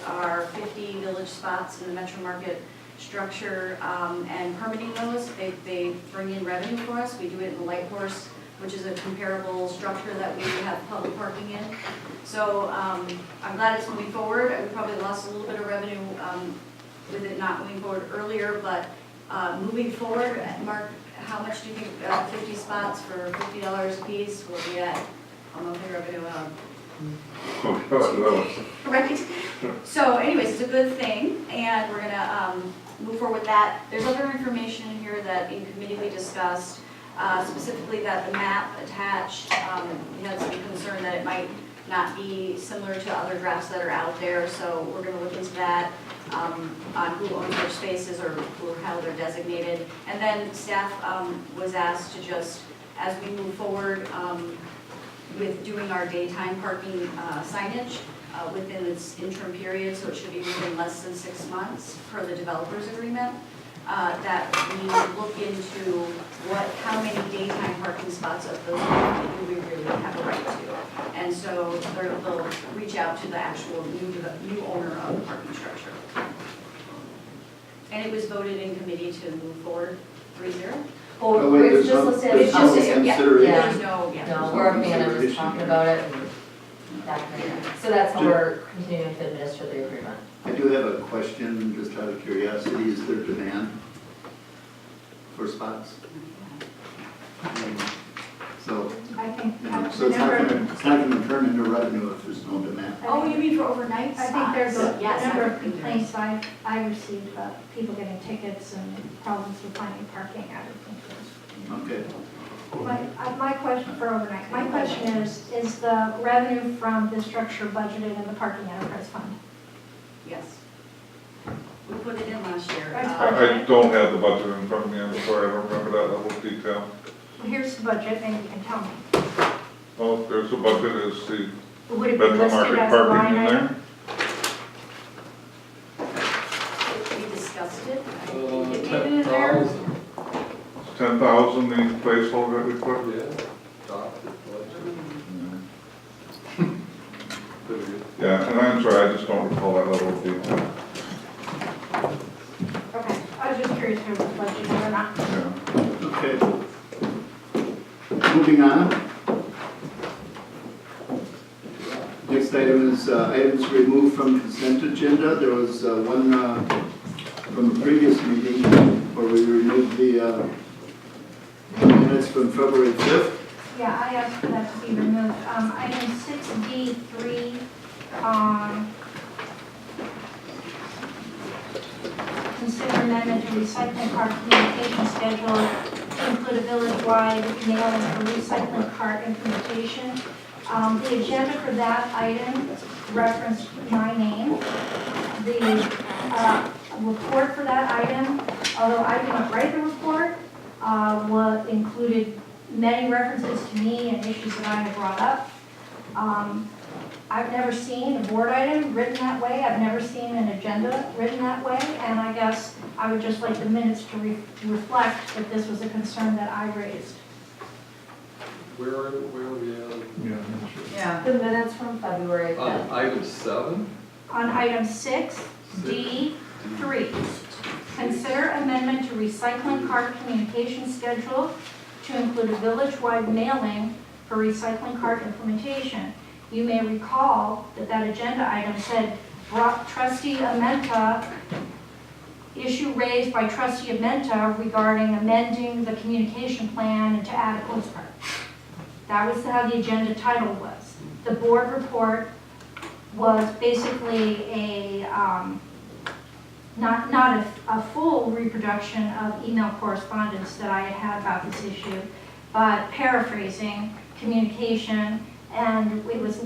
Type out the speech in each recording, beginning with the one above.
our 50 village spots in the metro market structure and permitting those. They bring in revenue for us. We do it in the Light Horse, which is a comparable structure that we have public parking in. So I'm glad it's moving forward. We probably lost a little bit of revenue with it not moving forward earlier, but moving forward, Mark, how much do you think 50 spots for $50 a piece will be at a monthly revenue right? So anyways, it's a good thing, and we're gonna move forward with that. There's other information in here that in committee we discussed, specifically that the map attached, we had some concern that it might not be similar to other drafts that are out there, so we're gonna look into that on who owns their spaces or how they're designated. And then staff was asked to just, as we move forward, with doing our daytime parking signage within its interim period, so it should be within less than 6 months per the developers agreement, that we look into how many daytime parking spots of those do we really have a right to. And so they'll reach out to the actual new owner of the parking structure. And it was voted in committee to move forward 3-0. Oh, wait, it's just listed. It's just there's no, No, we're a fan of just talking about it and that kind of thing. So that's how we're continuing to administer the agreement. I do have a question, just out of curiosity. Is there demand for spots? So, I think, so it's not going to turn into revenue if there's no demand. Oh, you mean for overnight spots? I think there's a Yes, number I of think complaints I received about people getting tickets and problems with finding parking. I would think Okay. my question for overnight, my question is the revenue from this structure budgeted in the parking enterprise fund? Yes. We put it in last year. I don't have the budget in front of me, I'm sorry, I don't remember that level of detail. Here's the budget, maybe you can tell me. Oh, there's a budget, is the Would it be metro listed market as a parking line in item? there? We discussed it. I think it made it in there. 10,000, the placeholder that we put? Yeah, and I'm sorry, I just don't recall that level of detail. Okay, I was just curious if it was budgeted or not. Yeah. Okay. Moving on. Next item is items removed from consent agenda. There was one from the previous meeting where we removed the minutes from February 5th. Yeah, I asked for that to be removed. Item 6D3, consider amendment to recycling cart communication schedule to include a village-wide mailing for recycling cart implementation. The agenda for that item referenced my name. The report for that item, although I did not write the report, included many references to me and issues that I had brought up. I've never seen a board item written that way. I've never seen an agenda written that way, and I guess I would just like the minutes to reflect that this was a concern that I raised. Where are we at? Yeah. The minutes from February 5th. Item 7? On item 6D3, consider amendment to recycling cart communication schedule to include a village-wide mailing for recycling cart implementation. You may recall that agenda item said, Trustee Amenta, issue raised by Trustee Amenta regarding amending the communication plan and to add a postcard. That was how the agenda title was. The board report was basically not a full reproduction of email correspondence that I had about this issue, but paraphrasing communication, and it was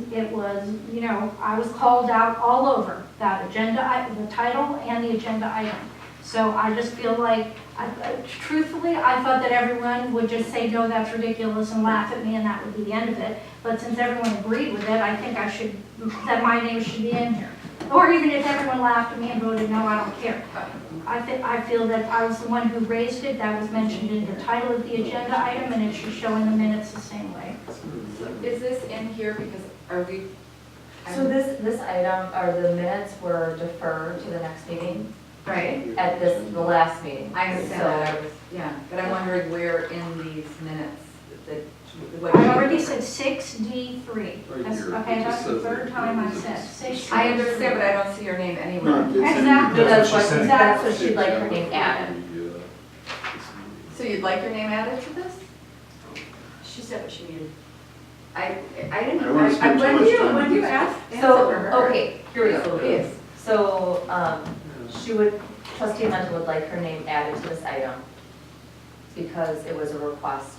you know, I was called out all over that agenda, the title and the agenda item. So I just feel like, truthfully, I thought that everyone would just say, no, that's ridiculous, and laugh at me, and that would be the end of it. But since everyone agreed with it, I think that my name should be in here. Or even if everyone laughed at me and voted no, I don't care. I feel that I was the one who raised it. That was mentioned in the title of the agenda item, and it should show in the minutes the same way. Is this in here because are we So this item, or the minutes were deferred to the next meeting, Right, at the last meeting. I understand So- that, I was, yeah, but I'm wondering where in these minutes that, what. I already said 6D3. Right That's, here, okay, it that's just the says third it. time I said 6. I understand, but I don't see your name No, anywhere. it's in- Exactly. No, that's what, Exactly. that's what she'd like her name added. So you'd like your name added to this? She said what she needed. I I didn't, don't wanna spend too when much do you, time when on do you this. ask? So, answer her? okay, here we go. Yes. So, she would, trustee Menta would like her name added to this item because it was a request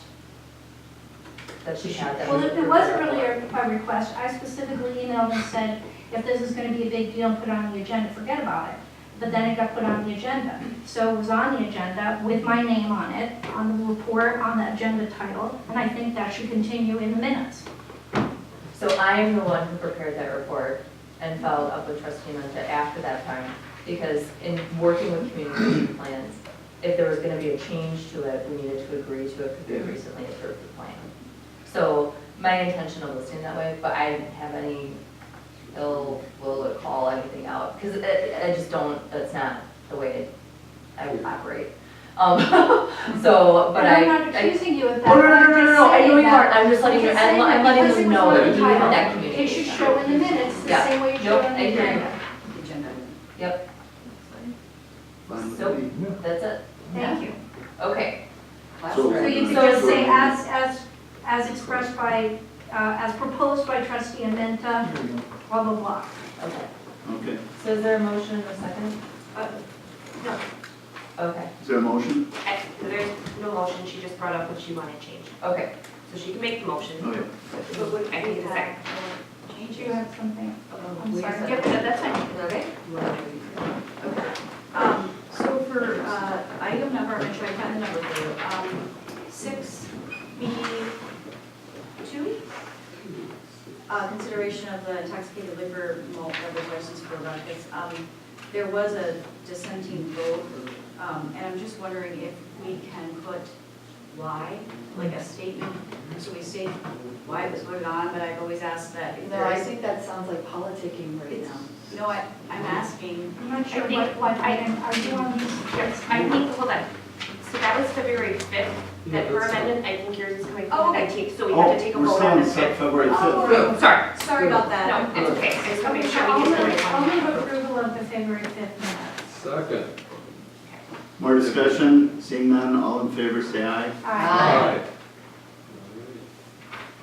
that she had. that Well, we it wasn't prepared really for. a request. I specifically emailed and said, if this is going to be a big deal, put it on the agenda, forget about it. But then it got put on the agenda. So it was on the agenda with my name on it, on the report, on the agenda title, and I think that should continue in the minutes. So I am the one who prepared that report and followed up with trustee Menta after that time, because in working with communication plans, if there was gonna be a change to it, we needed to agree to it because we had recently approved the plan. So my intention of listing that way, but I didn't have any ill will or call anything out, because I just don't, that's not the way I would operate. So, but And I'm not I. accusing you of that. Oh, no, but no, I'm no, no, just no, I know saying you that- aren't, I'm just letting you, just saying I'm that letting because it you was know on that the you need title, that it communication. should show in the minutes the Yeah. same way it should Nope, on I the hear you. agenda. Agenda. Yep, Fine with So- me. that's it. Thank you. Okay, Last So- right. So you can So- just say as expressed by, as proposed by trustee Amenta, blah, blah, blah. okay. Okay, So is there a motion in a second? No, Okay, is there a motion? there's no motion, she just brought up what she wanted changed. okay. So she can make the motion. Okay. But what I need a second. Do you Changes. have something? I'm Wait a sorry. second. Yep, that's fine. Okay? So for item number, I'm going to try to find the number for you. 6B2, consideration of the intoxicated liquor malt beverage license for Ruckus. There was a dissenting vote, and I'm just wondering if we can put why, like a statement, so we state why it was voted on, but I've always asked that if No, there I is. think that sounds like politicking right It's- now. No, I'm asking. I'm not sure I think- what item, are you on these? Yes, I think, hold on. So that was February 5th, that her amendment, I think yours is coming Oh, from the okay. 19th, so we have to take a we're vote still on the on 5th. February 5th. Oh, Sorry, sorry about that. no, it's okay, I just want to make sure I'll we get the move, right I'll one. move approval of the February 5th minutes. Second. More discussion? Seeing none, all in favor, say aye. Aye.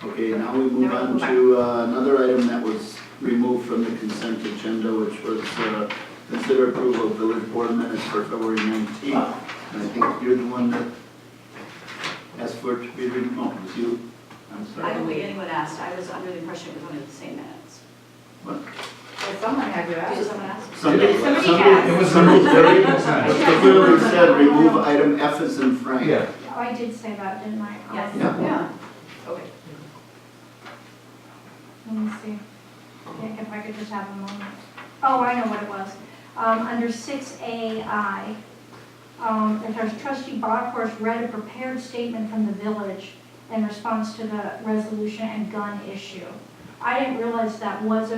Okay, now we move on to another item that was removed from the consent agenda, which was consider approval of village board minutes for February 19th. And I think you're the one that asked for it to be removed. Oh, it was you? I'm I sorry. don't think anyone asked. I was under the impression it was one of the same minutes. Well, someone had to Did ask. someone ask? Somebody Somebody It was removed very but consent. clearly said remove item F as in Frank. Yeah. Oh, I did say that, didn't I? Yes. Yeah. Yeah. Okay. Let me see. Yeah, if I could just have a moment. Oh, I know what it was. Under 6AI, if there's trustee Bachhorst read a prepared statement from the village in response to the resolution and gun issue. I didn't realize that was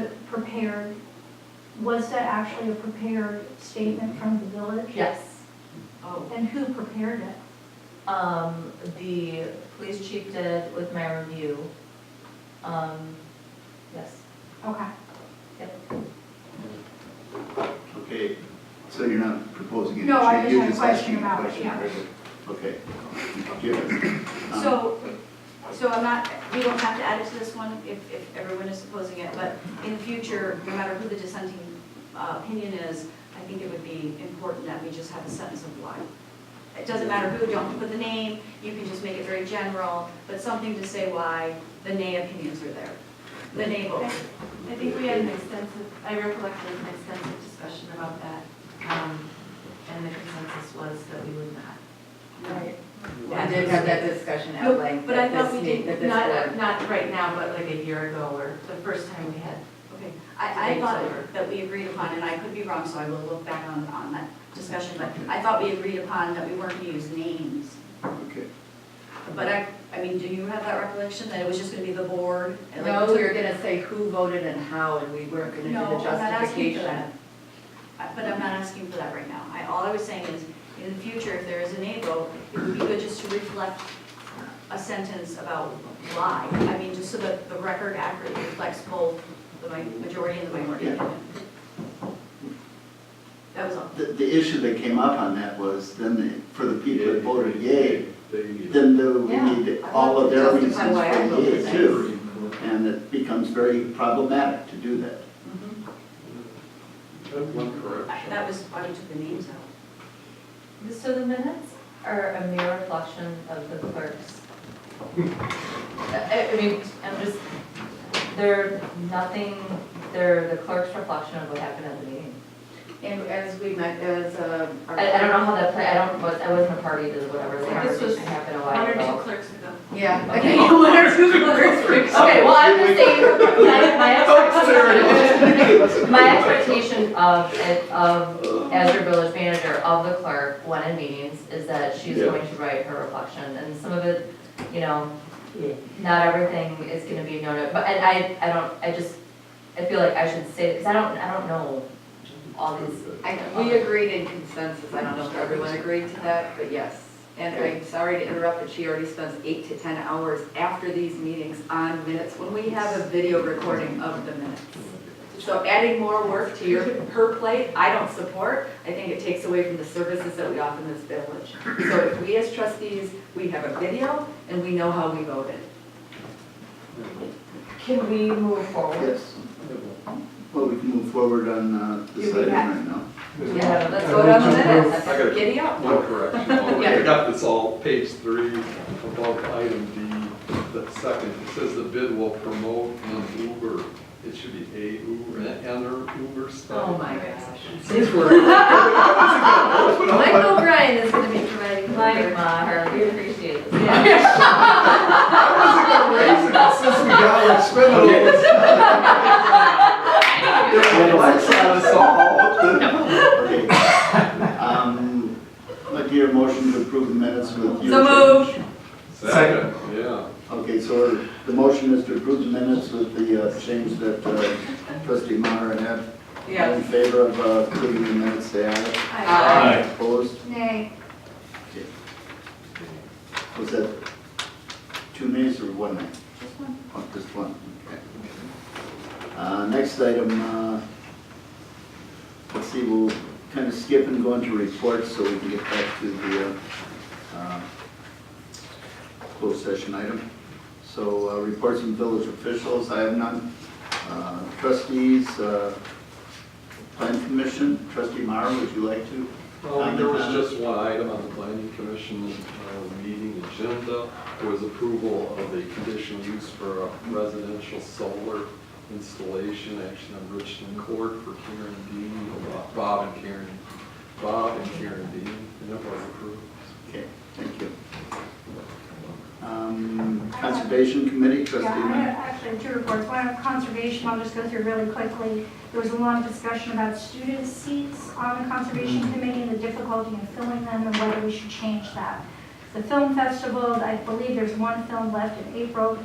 was that actually a prepared statement from the village? Yes. Oh, And who prepared it? The police chief did with my review. Yes. Okay. Okay, so you're not proposing any change? No, I just you're had a question asking about it, question, yeah. very good. Okay. Good. so I'm not, we don't have to add it to this one if everyone is opposing it, but in the future, no matter who the dissenting opinion is, I think it would be important that we just have a sentence of why. It doesn't matter who, don't have to put the name, you can just make it very general, but something to say why the nay opinions are there. The nay vote. I think we had an extensive, I recollected an extensive discussion about that, and the consensus was that we would not. Right. I did have that discussion at No, length. But I at thought this we meet- did, at this board. not right now, but like a year ago, or the first time we had. Okay, I thought that we agreed upon, and I could be wrong, so I will look back on that discussion, but I thought we agreed upon that we weren't going to use names. Okay. But I mean, do you have that recollection, that it was just gonna be the board? and like No, took- we were gonna say who voted and how, and we weren't gonna do No, the I'm not asking for justification. that. But I'm not asking for that right now. All I was saying is, in the future, if there is an A vote, it would be good just to reflect a sentence about why. I mean, just so that the record accurately reflects both the majority and the minority Yeah. opinion. That was all. The issue that came up on that was then for the people that voted yay, They need. then we Yeah. need all of their reasons Justify why I for voted yay yes. too. And it becomes very problematic to do that. I have one correction. That was why we took the names out. So the minutes are a mere reflection of the clerks. I mean, I'm just, they're nothing, they're the clerk's reflection of what happened at the meeting. And as we met, as, our. I don't know how that play, I wasn't a party to whatever the This was conversation happened a One while or two ago. clerks ago. Yeah. Okay. One or two clerks. Okay, well, I'm just saying, my expectation of, as your village manager, of the clerk, when in meetings, is that she's Yeah. going to write her reflection, and some of it, you know, not everything is gonna be noted, but, and I feel like I should say, because I don't know all these. We agreed in consensus, I don't know if everyone agreed to that, but yes. And I'm sorry to interrupt, but she already spends 8 to 10 hours after these meetings on minutes when we have a video recording of the minutes. So adding more work to her plate, I don't support. I think it takes away from the services that we offer in this village. So if we as trustees, we have a video and we know how we voted. Can we move forward? Yes. Well, we can move forward on this Do we item have- right now. Yeah, Let's vote on the minutes. I got Giddy up. one correction. Yeah. I got this all, page 3, above item D, the second, it says the bid will promote an Uber. It should be a Uber, and their Uber stuff. Oh my gosh. Since we're. Michael O'Brien is gonna be providing. Mike Maher, we appreciate this. Since we got it, spend it all. Let's have us all. Okay. I'd like to hear a motion to approve the minutes with your So change. Second, yeah. Okay, so the motion is to approve the minutes with the change that trustee Maher had. All Yeah. in favor of approving the minutes, say aye. Aye. Opposed? Nay. Okay. Was that 2 nays or 1 nay? Just one. Oh, just one, okay. Next item, let's see, we'll kind of skip and go into reports so we can get back to the closed session item. So reports from village officials, I have none. Trustees, plan commission, trustee Mara, would you like to? There was just one item on the planning commission meeting agenda. There was approval of a conditional use for a residential solar installation, actually on Richland Court for Karen Dean, Bob and Karen Dean, and it was approved. Okay, thank you. Conservation Committee, trustee Yeah, I Mara. have actually 2 reports. One on conservation, I'll just go through really quickly. There was a long discussion about student seats on the conservation committee and the difficulty in filling them and whether we should change that. The film festival, I believe there's 1 film left in April.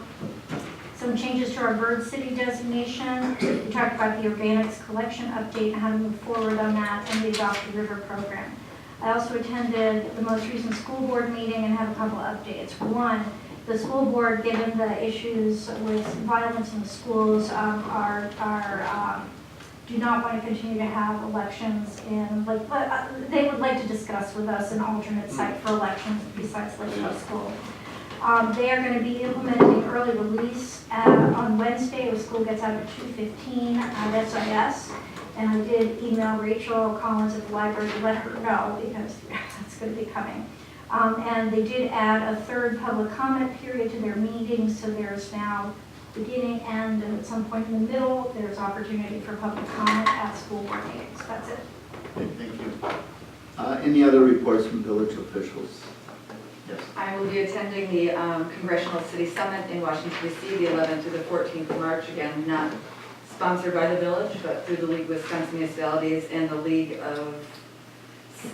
Some changes to our bird city designation. We talked about the organics collection update and how to move forward on that, and the Adopt a River program. I also attended the most recent school board meeting and have a couple of updates. One, the school board, given the issues with violence in the schools, do not want to continue to have elections in, they would like to discuss with us an alternate site for elections besides Lakeshore School. They are going to be implementing early release on Wednesday when school gets out at 2:15 at SIS. And I did email Rachel Collins at the library to let her know because that's going to be coming. And they did add a 3rd public comment period to their meetings, so there's now beginning, end, and at some point in the middle, there's opportunity for public comment at school board meetings. That's it. Okay, thank you. Any other reports from village officials? Yes. I will be attending the Congressional City Summit in Washington DC, the 11th through the 14th of March. Again, not sponsored by the village, but through the League of Wisconsin Municipalities and the League of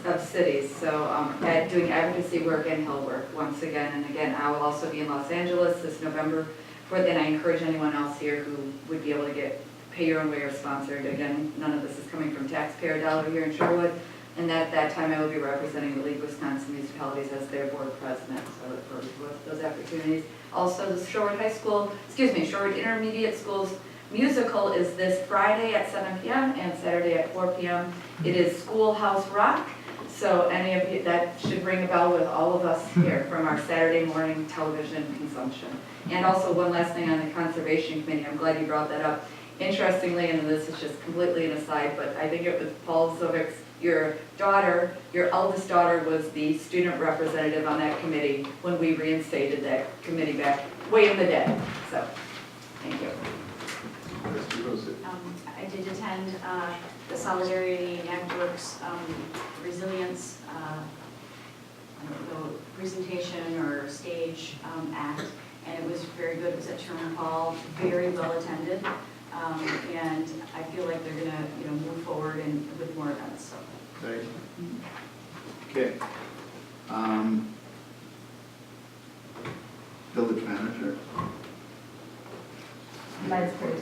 of cities, so doing advocacy work and Hill work once again. And again, I will also be in Los Angeles this November. Then I encourage anyone else here who would be able to pay your own way or sponsored. Again, none of this is coming from taxpayer dollar here in Shorewood. And at that time, I will be representing the League of Wisconsin Municipalities as their board president, so I look forward to both those opportunities. Also, the Shorewood Intermediate School's musical is this Friday at 7 p.m. and Saturday at 4 p.m. It is Schoolhouse Rock, so any of you, that should ring a bell with all of us here from our Saturday morning television consumption. And also, one last thing on the Conservation Committee, I'm glad you brought that up. Interestingly, and this is just completely an aside, but I think it was Paul Zovik's, your eldest daughter was the student representative on that committee when we reinstated that committee back way in the day. So, thank you. I did attend the Solidarity Network's Resilience the presentation or stage act, and it was very good. It was at Sherman Hall, very well attended, and I feel like they're gonna move forward and with more events. So. Right. Okay. Village manager. Mine's pretty